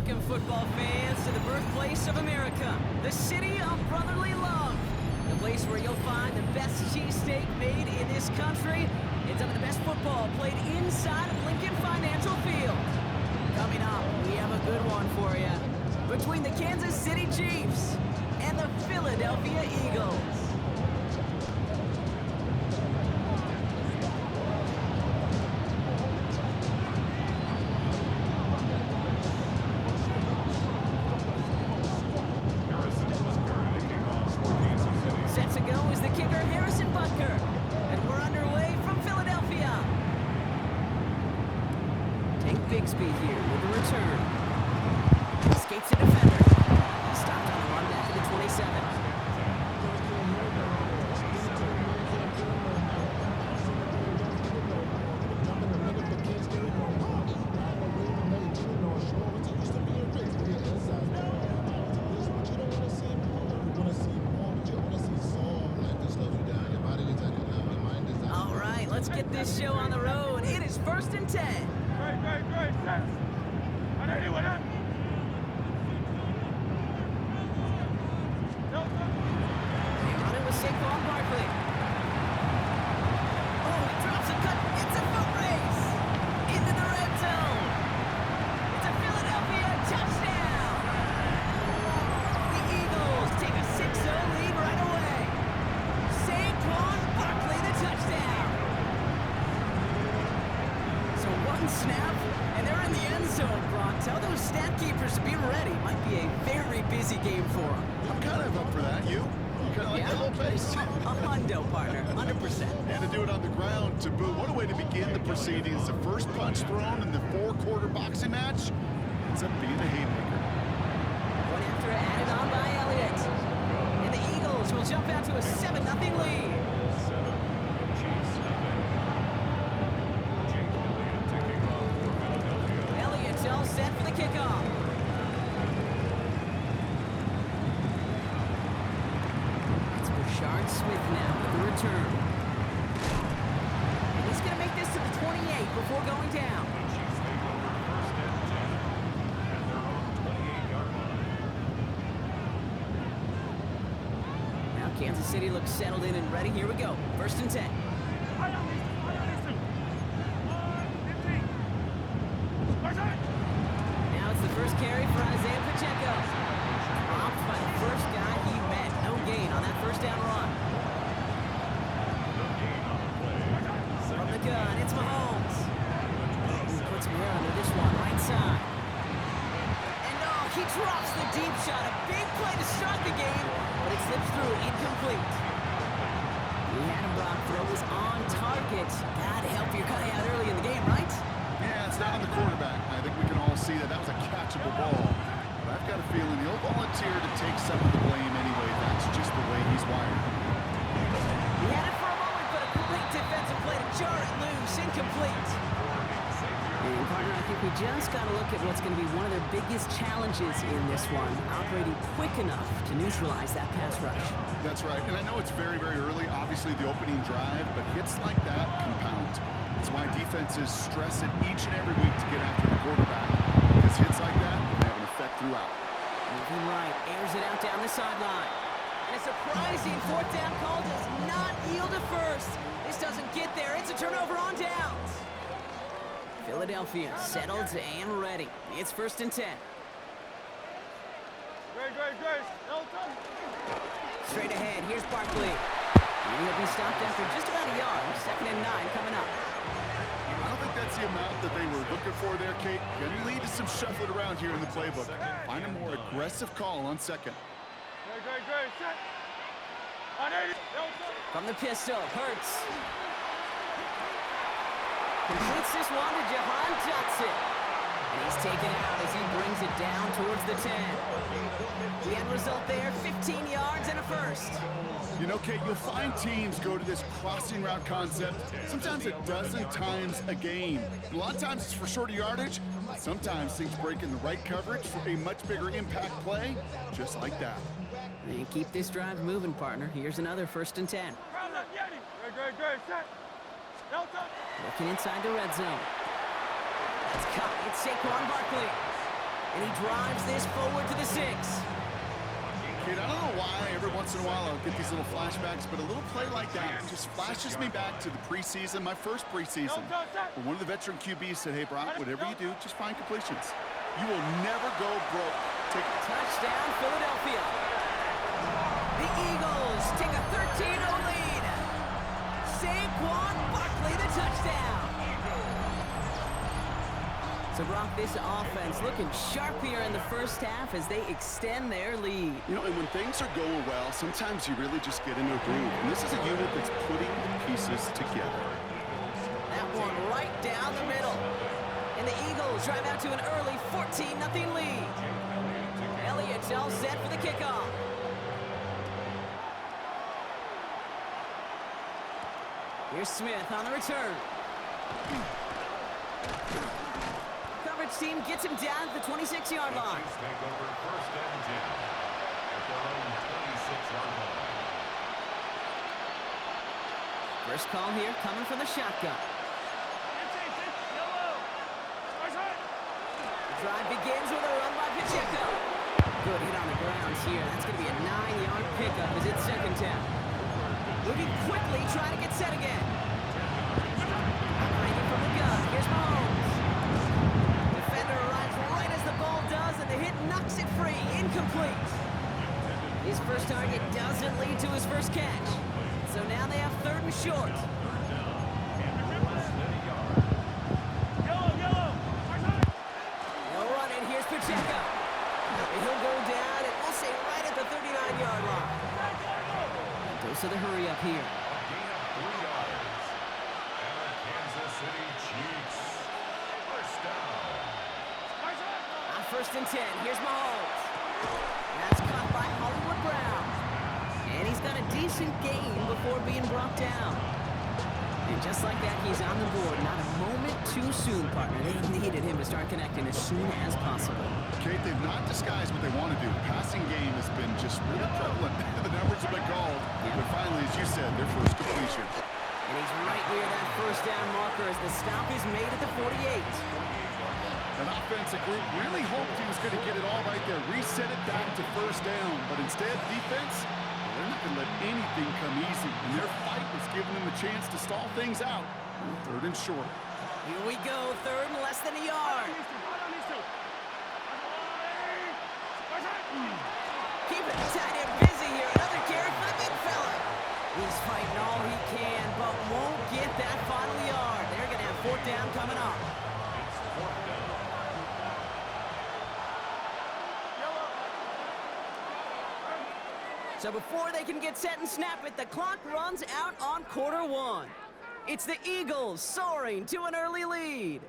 Welcome, football fans, to the birthplace of America, the city of brotherly love. The place where you'll find the best cheesesteak made in this country and some of the best football played inside of Lincoln Financial Field. Coming up, we have a good one for you. Between the Kansas City Chiefs and the Philadelphia Eagles. Big speed here with the return. Escapes a defender. He stopped on the run back at the 27. All right, let's get this show on the road. It is 1st and 10. Great, set. On anyone up. They run it with Saquon Barkley. Oh, he drops a cut. It's a foot race. Into the red zone. It's a Philadelphia touchdown. The Eagles take a 6-0 lead right away. Saquon Barkley, the touchdown. So one snap. And they're in the end zone, Brock. Tell those stat keepers to be ready. Might be a very busy game for them. I'm kind of up for that. You kind of like that little pace? A hundo, partner. 100%. And to do it on the ground, to boot. What a way to begin the proceedings. The first punch thrown in the 4-quarter boxing match ends up being a haymaker. One after added on by Elliott. And the Eagles will jump out to a 7-0 lead. All set for the kickoff. It's Brashard Smith now with the return. And he's going to make this to the 28 before going down. Now Kansas City looks settled in and ready. Here we go. 1st and 10. First carry for Isaiah Pacheco. Dropped by the first guy he met. No gain on that first down run. From the gun, it's Mahomes. He puts him here under this one, right side. And no, he drops the deep shot. A big play to start the game, but it slips through, incomplete. We had him, Brock. Throw was on target. Gotta help your guy out early in the game, right? Yeah, it's not on the quarterback. I think we can all see that was a catchable ball. But I've got a feeling he'll volunteer to take some of the blame anyway. That's just the way he's wired. He had it for a moment, but a great defensive play to jar it loose. Incomplete. And, partner, I think we just got to look at what's going to be one of their biggest challenges in this one, operating quick enough to neutralize that pass rush. That's right. And I know it's very, very early, obviously, the opening drive, but hits like that compound. That's why defenses stress it each and every week to get after the quarterback. Because hits like that have an effect throughout. Moving right, airs it out down the sideline. And a surprising 4th down call does not yield a first. This doesn't get there. It's a turnover on downs. Philadelphia settled and ready. It's 1st and 10. Great. Straight ahead, here's Barkley. And he'll be stopped after just about a yard. 2nd and 9 coming up. I don't think that's the amount that they were looking for there, Kate. Gonna lead to some shuffling around here in the playbook. Find a more aggressive call on 2nd. Great, set. On 80. From the pistol, Hurts. Completes this one to Jahan Dotson. And he's taken out as he brings it down towards the 10. The end result there, 15 yards and a first. You know, Kate, you'll find teams go to this crossing route concept sometimes a dozen times a game. A lot of times it's for shorter yardage, but sometimes things break in the right coverage for a much bigger impact play, just like that. And keep this drive moving, partner. Here's another 1st and 10. Great, set. Looking inside the red zone. It's caught. It's Saquon Barkley. And he drives this forward to the 6. Kid, I don't know why every once in a while I'll get these little flashbacks, but a little play like that just flashes me back to the preseason, my first preseason. Where one of the veteran QBs said, hey, Brock, whatever you do, just find completions. You will never go broke. Take it. Touchdown, Philadelphia. The Eagles take a 13-0 lead. Saquon Barkley, the touchdown. So, Brock, this offense looking sharp here in the first half as they extend their lead. You know, and when things are going well, sometimes you really just get into a groove. And this is a unit that's putting the pieces together. That one right down the middle. And the Eagles drive out to an early 14-0 lead. Elliott's all set for the kickoff. Here's Smith on the return. Coverage team gets him down at the 26-yard line. Take over first and 10 at their own 26-yard line. First call here coming from the shotgun. The drive begins with a run by Pacheco. Good hit on the ground here. That's going to be a 9-yard pickup as it's second down. Moving quickly, trying to get set again. Operating from the gun. Here's Mahomes. Defender arrives right as the ball does, and the hit knocks it free. Incomplete. His first target doesn't lead to his first catch. So now they have 3rd and short. They'll run it. Here's Pacheco. And he'll go down, and we'll say right at the 39-yard line. Goes to the hurry up here. Gain of 3 yards. And the Kansas City Chiefs. First down. On 1st and 10, here's Mahomes. That's caught by Hollywood Brown. And he's got a decent gain before being brought down. And just like that, he's on the board. Not a moment too soon, partner. They needed him to start connecting as soon as possible. Kate, they've not disguised what they want to do. The passing game has been just really prevalent. The numbers have been called. But finally, as you said, their first completion. And he's right near that first down marker as the stop is made at the 48. An offensive group really hoped he was going to get it all right there, reset it back to first down. But instead, defense, they're not going to let anything come easy. And their fight was giving them a chance to stall things out. 3rd and short. Here we go, 3rd and less than a yard. Keeping the tight end busy here. Another carry for the big fella. He's fighting all he can, but won't get that final yard. They're going to have 4th down coming up. So before they can get set and snap it, the clock runs out on quarter 1. It's the Eagles soaring to an early lead.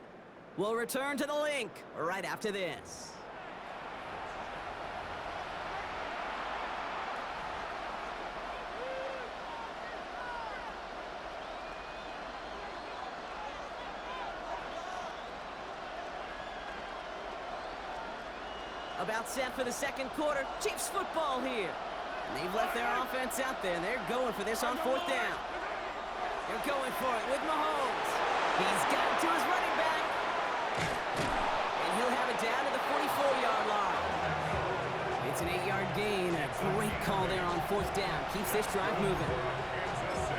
We'll return to the link right after this. About set for the 2nd quarter. Chiefs football here. And they've left their offense out there. They're going for this on 4th down. They're going for it with Mahomes. He's got it to his running back. And he'll have it down to the 44-yard line. It's an 8-yard gain. A great call there on 4th down. Keeps this drive moving.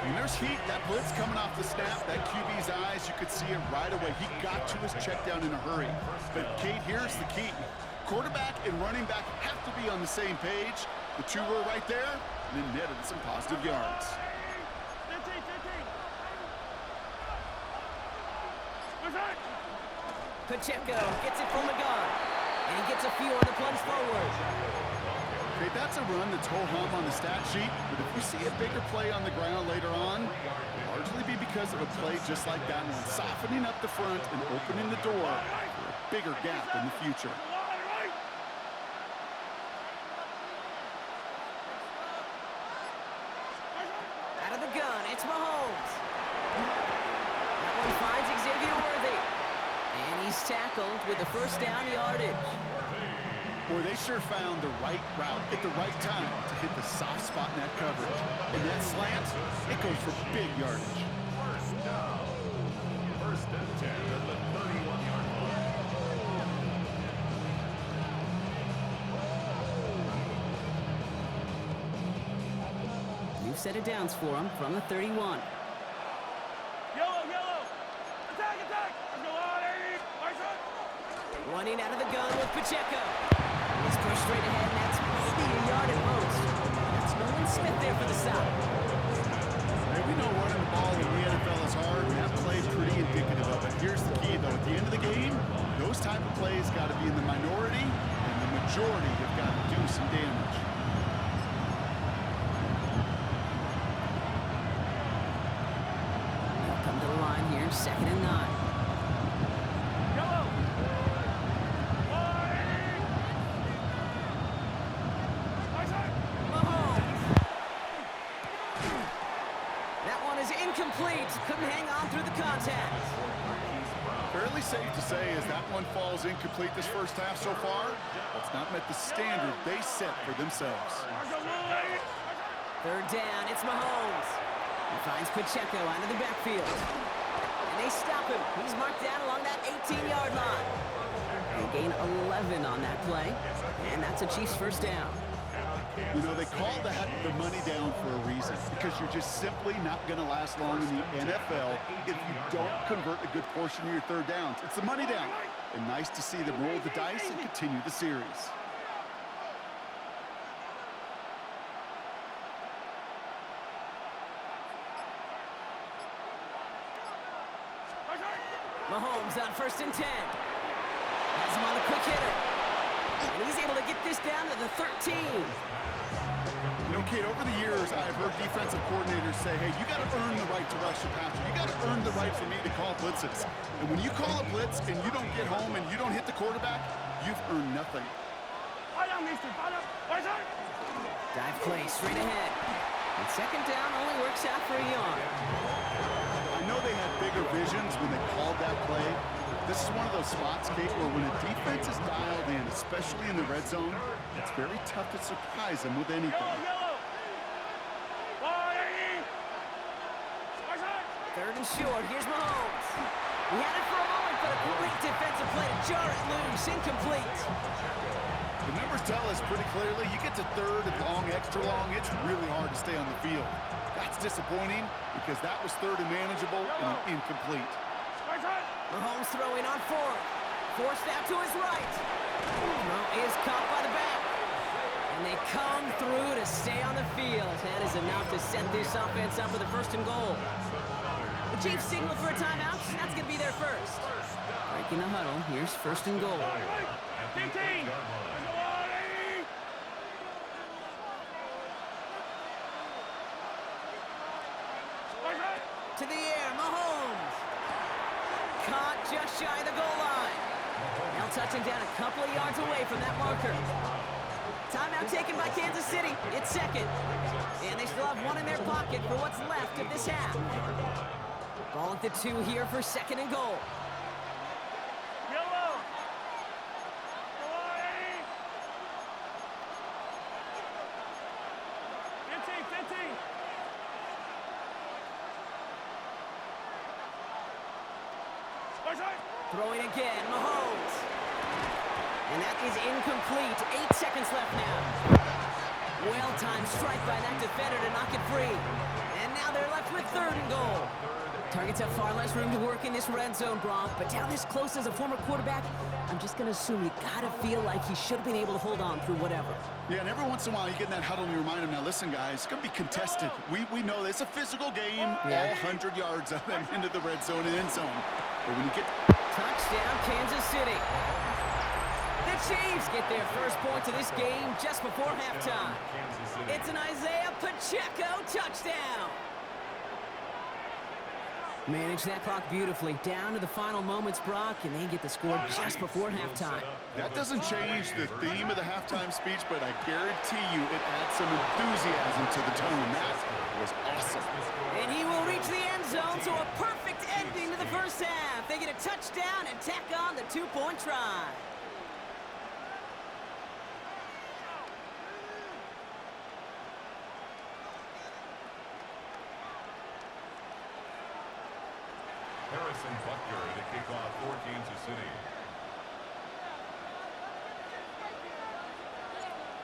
And there's heat. That blitz coming off the snap. That QB's eyes, you could see it right away. He got to his check down in a hurry. But, Kate, here's the key. Quarterback and running back have to be on the same page. The two were right there, and then netted some positive yards. Pacheco gets it from the gun, and he gets a few on the plunge forward. Okay, that's a run that's ho-hum on the stat sheet, but if you see a bigger play on the ground later on, it'll largely be because of a play just like that one, softening up the front and opening the door for a bigger gap in the future. Out of the gun, it's Mahomes. That one finds Xavier Worthy. And he's tackled with the first down yardage. Boy, they sure found the right route at the right time to hit the soft spot in that coverage. And that slant, it goes for big yardage. First down. 1st and 10 at the 31-yard line. set of downs for him from the 31. Yellow, yellow. Attack, attack. Let's go on, Running out of the gun with Pacheco. He's pushed straight ahead, and that's maybe a yard at most. That's Nolan Smith there for the stop. Hey, we know running the ball in the NFL is hard, and that play pretty indicative of it. Here's the key, though. At the end of the game, those type of plays got to be in the minority, and the majority have got to do some damage. They'll come to the line here, 2nd and 9. Yellow. That one is incomplete. Couldn't hang on through the contact. Fairly safe to say as that one falls incomplete this first half so far, it's not met the standard they set for themselves. 3rd down, it's Mahomes. He finds Pacheco out of the backfield. And they stop him. He's marked down along that 18-yard line. They gain 11 on that play, and that's a Chiefs first down. You know, they call that the money down for a reason, because you're just simply not going to last long in the NFL if you don't convert a good portion of your 3rd downs. It's the money down. And nice to see them roll the dice and continue the series. Mahomes on 1st and 10. Has him on the quick hitter. And he's able to get this down to the 13. You know, Kate, over the years, I've heard defensive coordinators say, hey, you got to earn the right to rush the passer. You got to earn the right for me to call blitzes. And when you call a blitz and you don't get home and you don't hit the quarterback, you've earned nothing. Dive play straight ahead. And 2nd down only works out for a yard. I know they had bigger visions when they called that play. This is one of those spots, Kate, where when a defense is dialed in, especially in the red zone, it's very tough to surprise them with anything. Yellow. 3rd and short. Here's Mahomes. He had it for a moment, but a great defensive play to jar it loose. Incomplete. The numbers tell us pretty clearly, you get to 3rd and long, extra long, it's really hard to stay on the field. That's disappointing because that was 3rd and manageable and an incomplete. Mahomes throwing on 4th. Forced out to his right. Throw is caught by the back. And they come through to stay on the field. That is enough to set this offense up with a 1st and goal. The Chiefs signal for a timeout. That's going to be their first. Breaking the huddle. Here's 1st and goal. 15. To the air, Mahomes. Caught just shy of the goal line. Now touching down a couple of yards away from that marker. Timeout taken by Kansas City. It's 2nd. And they still have one in their pocket for what's left of this half. Ball at the 2 here for 2nd and goal. Yellow. 15. Throwing again, Mahomes. And that is incomplete. 8 seconds left now. Well-timed strike by that defender to knock it free. And now they're left with 3rd and goal. Targets have far less room to work in this red zone, Bronk. But down this close as a former quarterback, I'm just going to assume you got to feel like he should have been able to hold on through whatever. Yeah, and every once in a while you get in that huddle and you remind them, now listen, guys, it's going to be contested. We know it's a physical game, all 100 yards up and into the red zone and end zone. But when you get... Touchdown, Kansas City. The Chiefs get their first points of this game just before halftime. It's an Isaiah Pacheco touchdown. Manage that clock beautifully. Down to the final moments, Brock, and they get the score just before halftime. That doesn't change the theme of the halftime speech, but I guarantee you it adds some enthusiasm to the tone. That was awesome. And he will reach the end zone, so a perfect ending to the first half. They get a touchdown and tack on the 2-point try. Harrison Butker to kick off for Kansas City.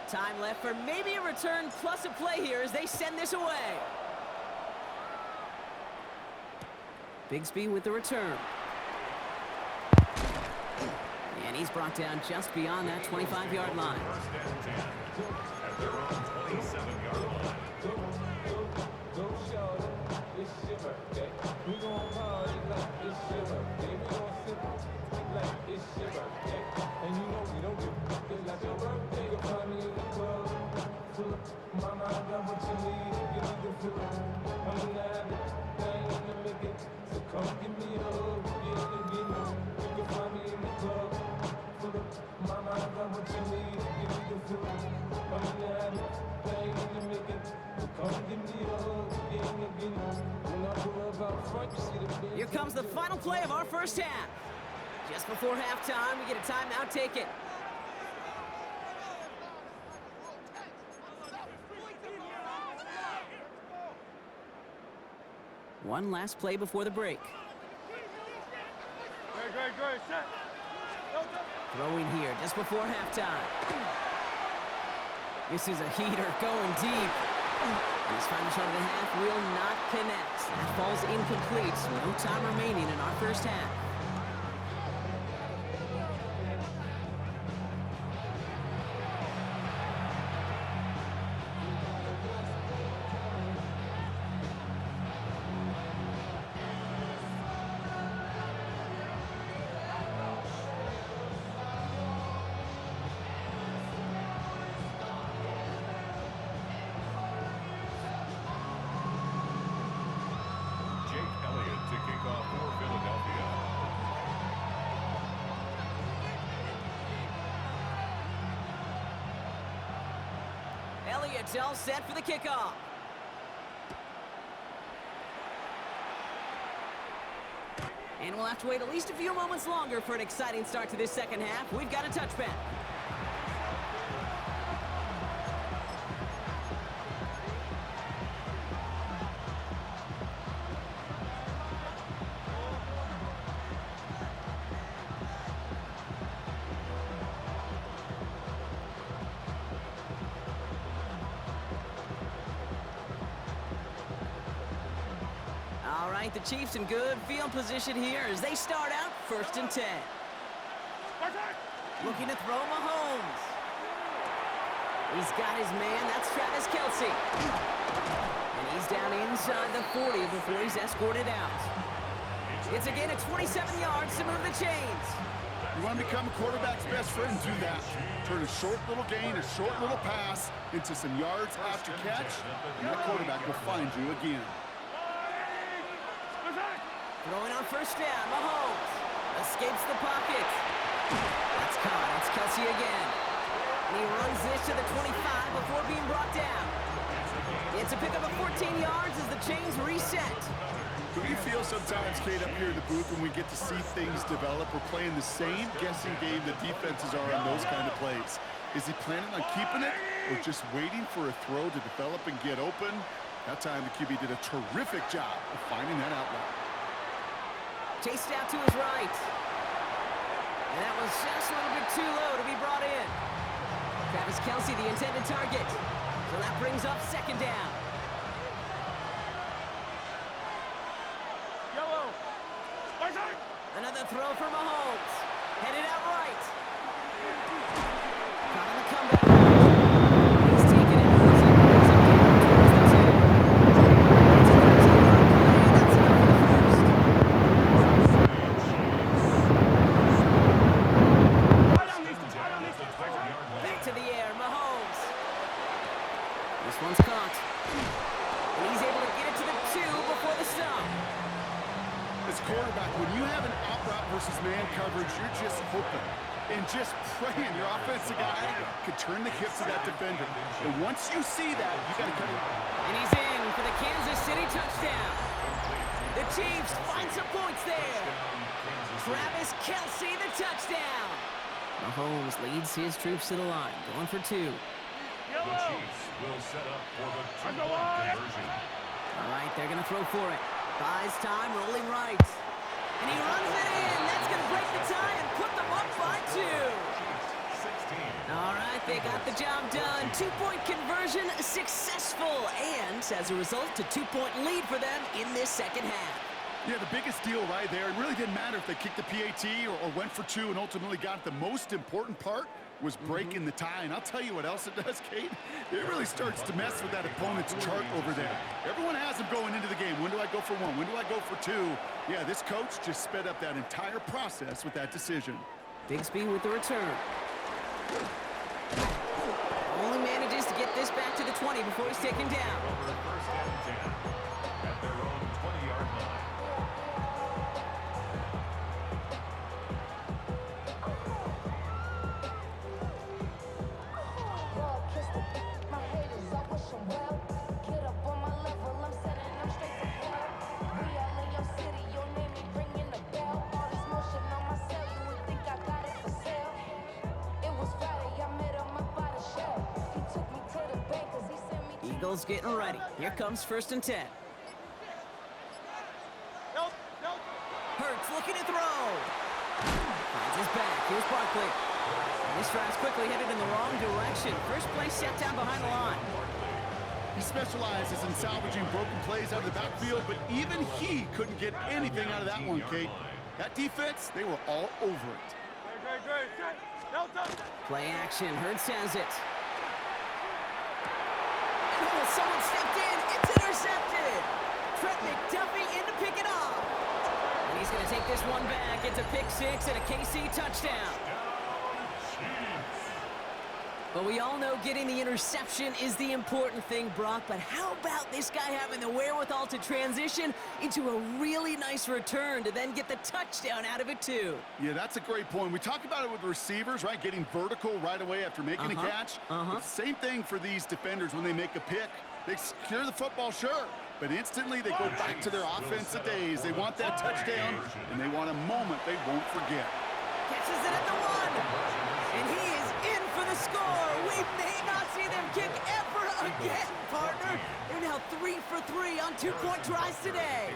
Time left for maybe a return plus a play here as they send this away. Bigsby with the return. And he's brought down just beyond that 25-yard line. First and 10 at their own 27-yard line. Here comes the final play of our first half. Just before halftime, we get a timeout taken. One last play before the break. Great. Set. Throwing here just before halftime. This is a heater going deep. And his final shot of the half will not connect. That falls incomplete. No time remaining in our first half. Elliott's all set for the kickoff. And we'll have to wait at least a few moments longer for an exciting start to this second half. We've got a touchback. All right, the Chiefs in good field position here as they start out 1st and 10. Looking to throw Mahomes. He's got his man, that's Travis Kelce. And he's down inside the 40 before he's escorted out. It's again at 27 yards to move the chains. You want to become a quarterback's best friend, do that. Turn a short little gain, a short little pass into some yards after catch, and that quarterback will find you again. Throwing on 1st down, Mahomes escapes the pocket. That's caught, it's Kelce again. And he runs this to the 25 before being brought down. It's a pickup of 14 yards as the chains reset. Do you feel sometimes, Kate, up here in the booth when we get to see things develop? We're playing the same guessing game the defenses are on those kind of plays. Is he planning on keeping it or just waiting for a throw to develop and get open? That time the QB did a terrific job of finding that outlet. Chased out to his right. And that was just a little bit too low to be brought in. Travis Kelce, the intended target. So that brings up 2nd down. Yellow. Another throw for Mahomes. Headed out right. Caught on the comeback. He's taken it. Brings him down towards the 2. Back to the air, Mahomes. This one's caught. And he's able to get it to the 2 before the stop. As quarterback, when you have an out route versus man coverage, you're just hoping and just praying your offensive guy could turn the hips of that defender. And once you see that, you got to cut it. And he's in for the Kansas City touchdown. The Chiefs find some points there. Travis Kelce, the touchdown. Mahomes leads his troops to the line, going for 2. The Chiefs will set up for the two-point conversion. All right, they're going to throw for it. Buys time, rolling right. And he runs it in. That's going to break the tie and put them up by 2. Chiefs 16. All right, they got the job done. 2-point conversion successful. And as a result, a 2-point lead for them in this second half. Yeah, the biggest deal right there. It really didn't matter if they kicked the PAT or went for two and ultimately got it. The most important part was breaking the tie. And I'll tell you what else it does, Kate. It really starts to mess with that opponent's chart over there. Everyone has them going into the game. When do I go for one? When do I go for two? Yeah, this coach just sped up that entire process with that decision. Bigsby with the return. Only manages to get this back to the 20 before he's taken down. Over first and 10 at their own 20-yard line. Eagles getting ready. Here comes first and 10. Nope, nope. Hurts looking to throw. Finds his back. Here's Barkley. And this drive's quickly headed in the wrong direction. First play set down behind the line. He specializes in salvaging broken plays out of the backfield, but even he couldn't get anything out of that one, Kate. That defense, they were all over it. Great. No touch. Play action. Hurts has it. Someone stepped in. It's intercepted. Trent McDuffie in to pick it off. And he's going to take this one back. It's a pick six and a KC touchdown. But we all know getting the interception is the important thing, Brock. But how about this guy having the wherewithal to transition into a really nice return to then get the touchdown out of it, too? Yeah, that's a great point. We talk about it with receivers, right? Getting vertical right away after making a catch. It's the same thing for these defenders when they make a pick. They secure the football, sure, but instantly they go back to their offensive days. They want that touchdown, and they want a moment they won't forget. Catches it at the one, and he is in for the score. We may not see them kick ever again, partner. They're now 3 for 3 on 2-point tries today.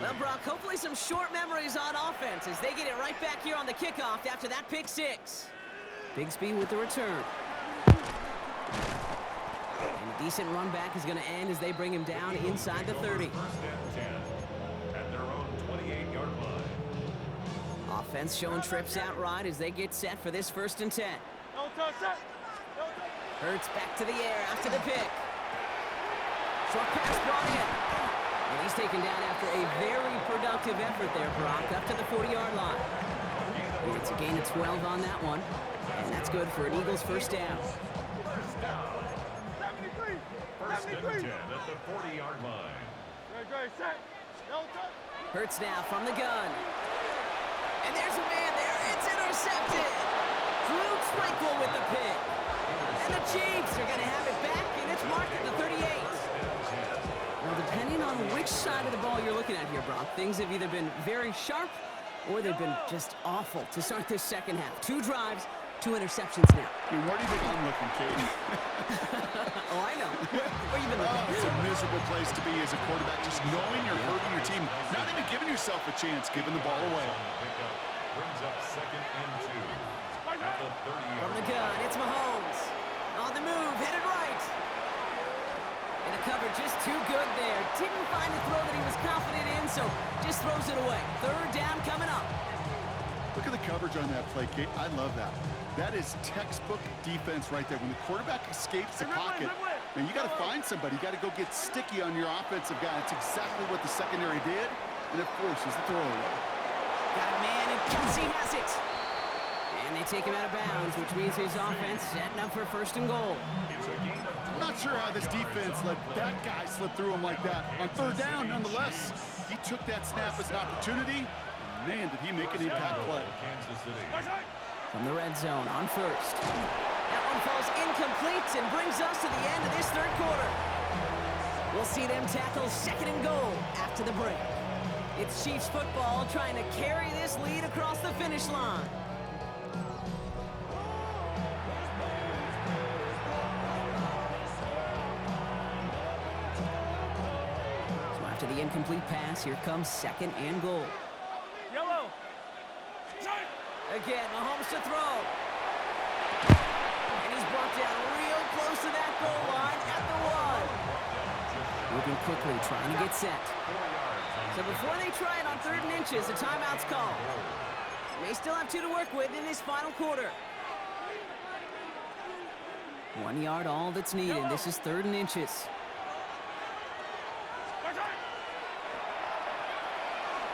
Well, Brock, hopefully some short memories on offense as they get it right back here on the kickoff after that pick six. Bigsby with the return. And a decent run back is going to end as they bring him down inside the 30. First and 10 at their own 28-yard line. Offense showing trips out right as they get set for this first and 10. No touch. Hurts back to the air after the pick. Short pass brought in. And he's taken down after a very productive effort there, Brock, up to the 40-yard line. And it's a gain of 12 on that one. And that's good for an Eagles first down. First and 10 at the 40-yard line. Great, set. No touch. Hurts now from the gun. And there's a man there. It's intercepted. Drew Tranquil with the pick. And the Chiefs are going to have it back, and it's marked at the 38. Well, depending on which side of the ball you're looking at here, Brock, things have either been very sharp or they've been just awful to start this second half. 2 drives, 2 interceptions now. Where do you think I'm looking, Katie? Oh, I know. Where you been looking? It's a miserable place to be as a quarterback, just knowing you're hurting your team, not even giving yourself a chance, giving the ball away. Brings up second and 2 at the 30-yard From the gun, it's Mahomes. On the move, headed right. And the cover just too good there. Didn't find a throw that he was confident in, so just throws it away. Third down coming up. Look at the coverage on that play, Kate. I love that. That is textbook defense right there. When the quarterback escapes the pocket, man, you got to find somebody. You got to go get sticky on your offensive guy. It's exactly what the secondary did, and it forces the throwaway. Got a man, and Kelsey has it. And they take him out of bounds, which means his offense setting up for first and goal. I'm not sure how this defense let that guy slip through him like that. On third down, nonetheless, he took that snap as an opportunity. Man, did he make an impact play. From the red zone on first. That one falls incomplete and brings us to the end of this third quarter. We'll see them tackle second and goal after the break. It's Chiefs football trying to carry this lead across the finish line. So after the incomplete pass, here comes second and goal. Yellow. Again, Mahomes to throw. brought down real close to that goal line at the 1. Moving quickly, trying to get set. So before they try it on 3rd and inches, a timeout's called. They still have 2 to work with in this final quarter. 1 yard, all that's needed. This is 3rd and inches.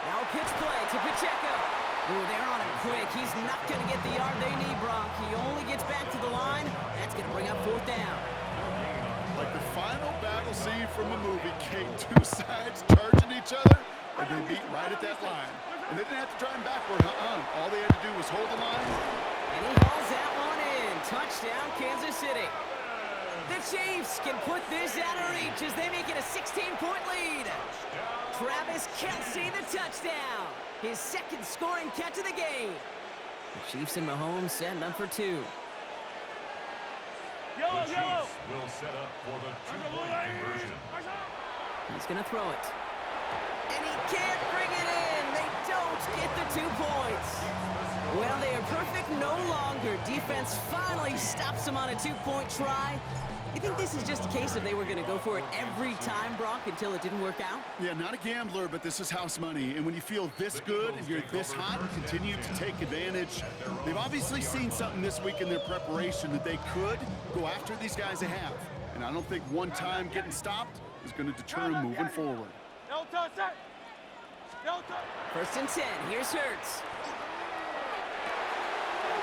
Now a pitch play to Pacheco. Ooh, they're on him quick. He's not going to get the yard they need, Brock. He only gets back to the line. That's going to bring up 4th down. Like the final battle scene from a movie, Kate, 2 sides charging each other, and they meet right at that line. And they didn't have to drive backward, All they had to do was hold the line. And he hauls that one in. Touchdown, Kansas City. The Chiefs can put this out of reach as they make it a 16-point lead. Travis Kelce, the touchdown. His 2nd scoring catch of the game. The Chiefs and Mahomes setting up for 2. The Chiefs will set up for the 2-point conversion. He's going to throw it. And he can't bring it in. They don't get the 2 points. Well, they are perfect no longer. Defense finally stops them on a 2-point try. You think this is just a case of they were going to go for it every time, Brock, until it didn't work out? Yeah, not a gambler, but this is house money. And when you feel this good and you're this hot, continue to take advantage. They've obviously seen something this week in their preparation that they could go after these guys they have. And I don't think one time getting stopped is going to deter them moving forward. 1st and 10. Here's Hurts.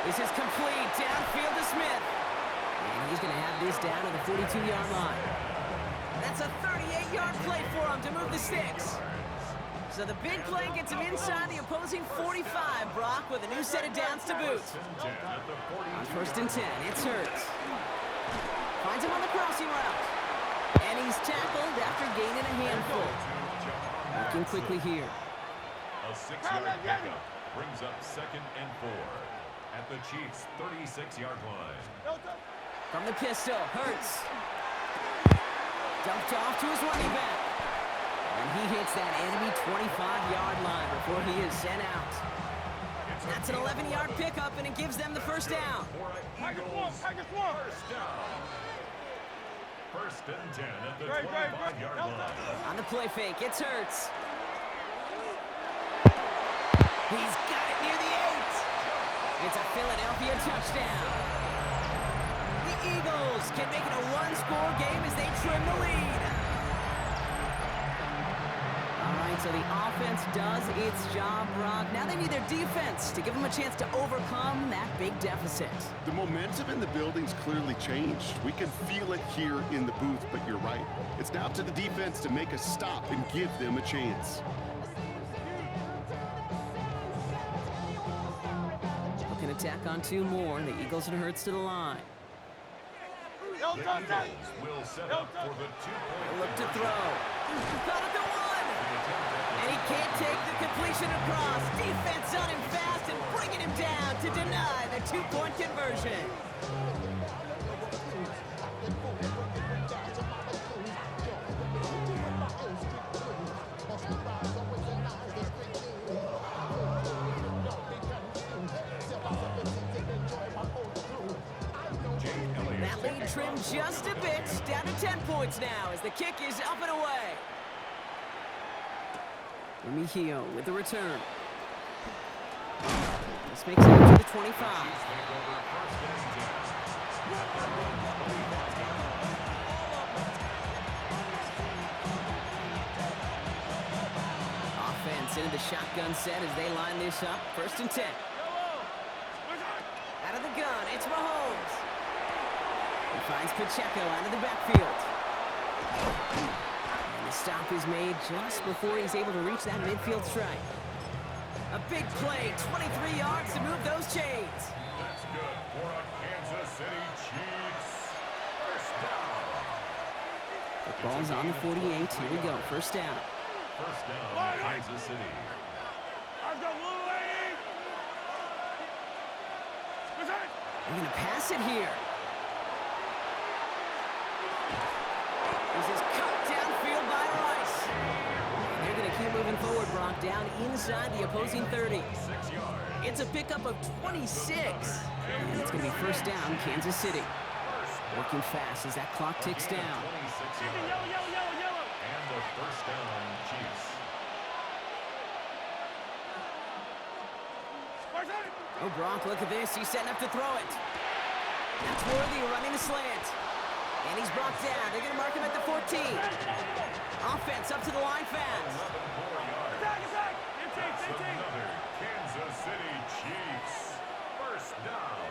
This is complete. Downfield to Smith. And he's going to have this down to the 42-yard line. That's a 38-yard play for him to move the sticks. So the big play gets him inside the opposing 45, Brock, with a new set of downs to boot. On 1st and 10, it's Hurts. Finds him on the crossing route. And he's tackled after gaining a handful. Looking quickly here. A 6-yard pickup brings up 2nd and 4 at the Chiefs' 36-yard line. From the pistol, Hurts. Dumped off to his running back. And he hits that enemy 25-yard line before he is sent out. That's an 11-yard pickup, and it gives them the 1st down. First and 10 at the 25-yard line. On the play fake, it's Hurts. He's got it near the 8. It's a Philadelphia touchdown. The Eagles can make it a 1-score game as they trim the lead. All right, so the offense does its job, Brock. Now they need their defense to give them a chance to overcome that big deficit. The momentum in the building's clearly changed. We can feel it here in the booth, but you're right. It's now to the defense to make a stop and give them a chance. Looking to tack on 2 more. The Eagles and Hurts to the line. The Eagles will set up for the 2-point Look to throw. Got it to 1. And he can't take the completion across. Defense on him fast and bringing him down to deny the 2-point conversion. That lead trimmed just a bit, down to 10 points now as the kick is up and away. Mejio with the return. This makes it up to the 25. Offense into the shotgun set as they line this up. 1st and 10. Out of the gun, it's Mahomes. He finds Pacheco out of the backfield. And the stop is made just before he's able to reach that midfield strike. A big play, 23 yards to move those chains. That's good for a Kansas City Chiefs. First down. The ball's on the 48. Here we go. 1st down. First down, Kansas City. They're going to pass it here. This is cut downfield by Rice. And they're going to keep moving forward, Brock, down inside the opposing 30. It's a pickup of 26. And it's going to be 1st down, Kansas City. Working fast as that clock ticks down. 26 yards. Yellow. And the first down, Chiefs. Oh, Gronk, look at this. He's setting up to throw it. That's Worthy running the slant. And he's brought down. They're going to mark him at the 14. Offense up to the line fast. 11 more yards. Attack. That's another Kansas City Chiefs. First down.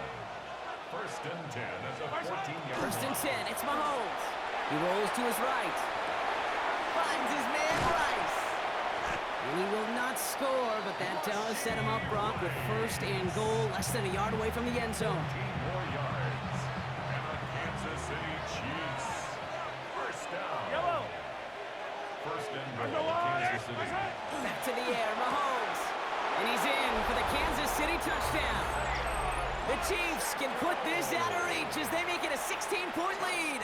First and 10 at the 14-yard First and line. 10. It's Mahomes. He rolls to his right. Finds his man Rice. And he will not score, but that does set him up, Brock, with first and goal, less than a yard away from the end zone. 14 more yards. And the Kansas City Chiefs. First down. Yellow. First and goal, Kansas City. Back to the air, Mahomes. And he's in for the Kansas City touchdown. The Chiefs can put this out of reach as they make it a 16-point lead.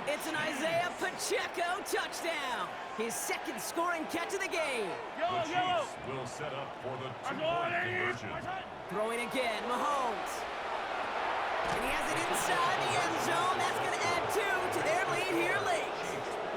It's an Isaiah Pacheco touchdown. His second scoring catch of the game. The Chiefs will set up for the two-point conversion. Throwing again, Mahomes. And he has it inside the end zone. That's going to add 2 to their lead here late.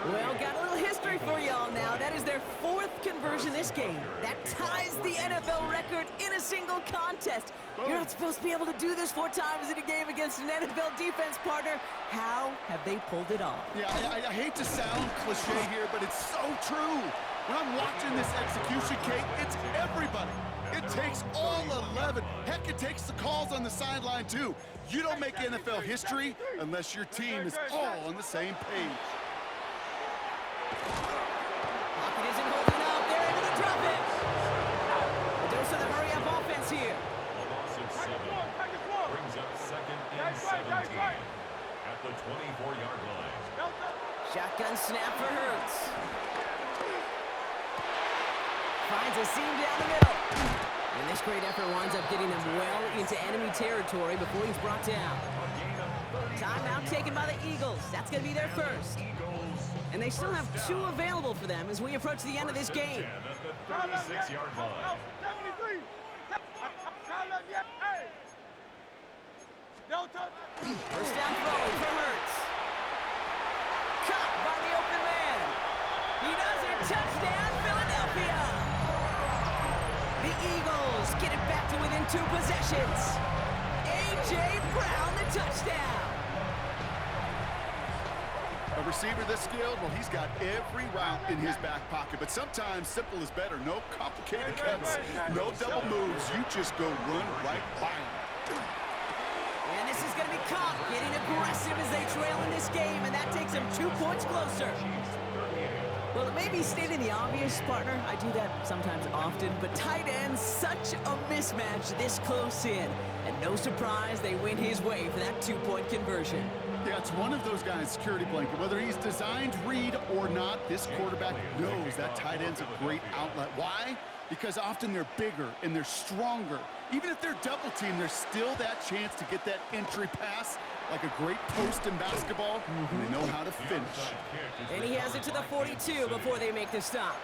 Well, got a little history for y'all now. That is their 4th conversion this game. That ties the NFL record in a single contest. You're not supposed to be able to do this 4 times in a game against an NFL defense partner. How have they pulled it off? Yeah, I hate to sound cliche here, but it's so true. When I'm watching this execution, Kate, it's everybody. It takes all 11. Heck, it takes the calls on the sideline, too. You don't make NFL history unless your team is all on the same page. Pocket isn't holding up. They're able to drop it. A dose of the hurry-up offense here. A loss of 7 brings up second and 17 at the 24-yard line. Shotgun snap for Hurts. Finds a seam down the middle. And this great effort winds up getting them well into enemy territory before he's brought down. Timeout taken by the Eagles. That's going to be their first. And they still have 2 available for them as we approach the end of this game. At the 36-yard line. First down throwing for Hurts. Caught by the open man. He does it. Touchdown, Philadelphia. The Eagles get it back to within 2 possessions. A.J. Brown, the touchdown. A receiver this skilled, well, he's got every route in his back pocket, but sometimes simple is better. No complicated cuts, no double moves. You just go run right by him. And this is going to be caught, getting aggressive as they trail in this game, and that takes them 2 points closer. Well, it may be stating the obvious, partner. I do that sometimes often, but tight ends, such a mismatch this close in. And no surprise, they win his way for that 2-point conversion. Yeah, it's one of those guys' security blanket. Whether he's designed read or not, this quarterback knows that tight end's a great outlet. Why? Because often they're bigger and they're stronger. Even if they're double teamed, there's still that chance to get that entry pass like a great post in basketball, and they know how to finish. And he has it to the 42 before they make the stop.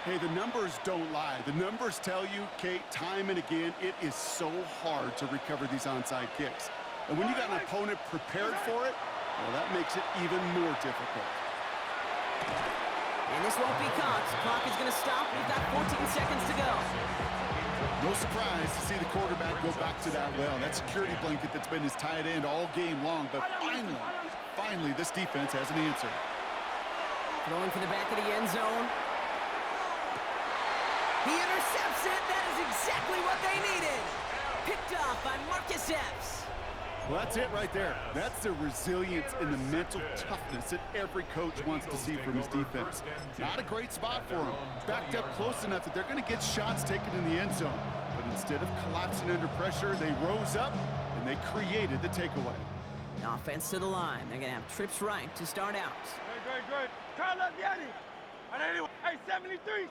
Hey, the numbers don't lie. The numbers tell you, Kate, time and again, it is so hard to recover these onside kicks. And when you got an opponent prepared for it, well, that makes it even more difficult. And this won't be caught. Clock is going to stop. We've got 14 seconds to go. No surprise to see the quarterback go back to that well. That security blanket that's been his tight end all game long. But finally, this defense has an answer. Throwing for the back of the end zone. He intercepts it. That is exactly what they needed. Picked off by Marcus Epps. Well, that's it right there. That's the resilience and the mental toughness that every coach wants to see from his defense. Not a great spot for him. Backed up close enough that they're going to get shots taken in the end zone. But instead of collapsing under pressure, they rose up and they created the takeaway. Offense to the line. They're going to have trips right to start out. Good. Carl up, Yanni. Hey, 73.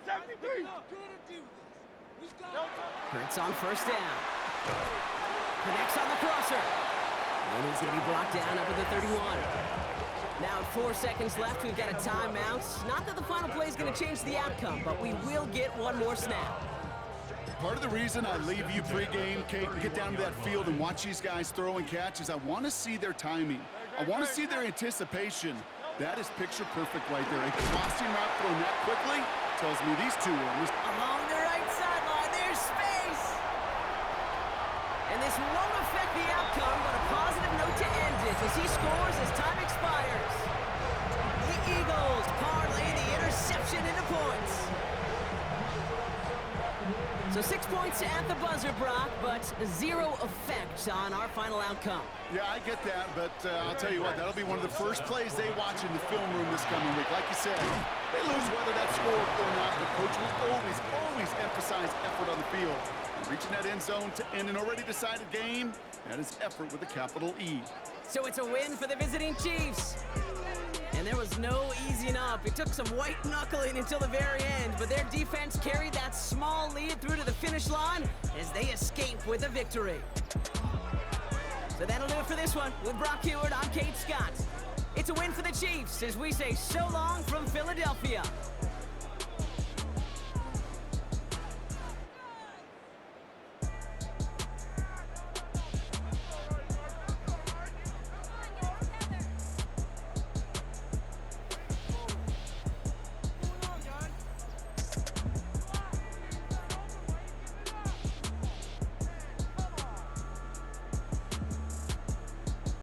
Hurts on first down. Connects on the crosser. And he's going to be brought down up at the 31. Now 4 seconds left. We've got a timeout. Not that the final play is going to change the outcome, but we will get one more snap. Part of the reason I leave you pregame, Kate, and get down to that field and watch these guys throw and catch is I want to see their timing. I want to see their anticipation. That is picture perfect right there. A crossing route thrown that quickly tells me these two are Along the right sideline, there's space. And this won't affect the outcome, but a positive note to end it as he scores as time expires. The Eagles parlay the interception into points. So 6 points at the buzzer, Brock, but 0 effect on our final outcome. Yeah, I get that, but I'll tell you what, that'll be one of the first plays they watch in the film room this coming week. Like you said, they lose whether that's scored or not. The coach will always emphasize effort on the field. Reaching that end zone to end an already decided game, that is effort with a capital E. So it's a win for the visiting Chiefs. And there was no easing up. It took some white knuckling until the very end, but their defense carried that small lead through to the finish line as they escape with a victory. So that'll do it for this one. With Brock Heward, I'm Kate Scott. It's a win for the Chiefs as we say so long from Philadelphia.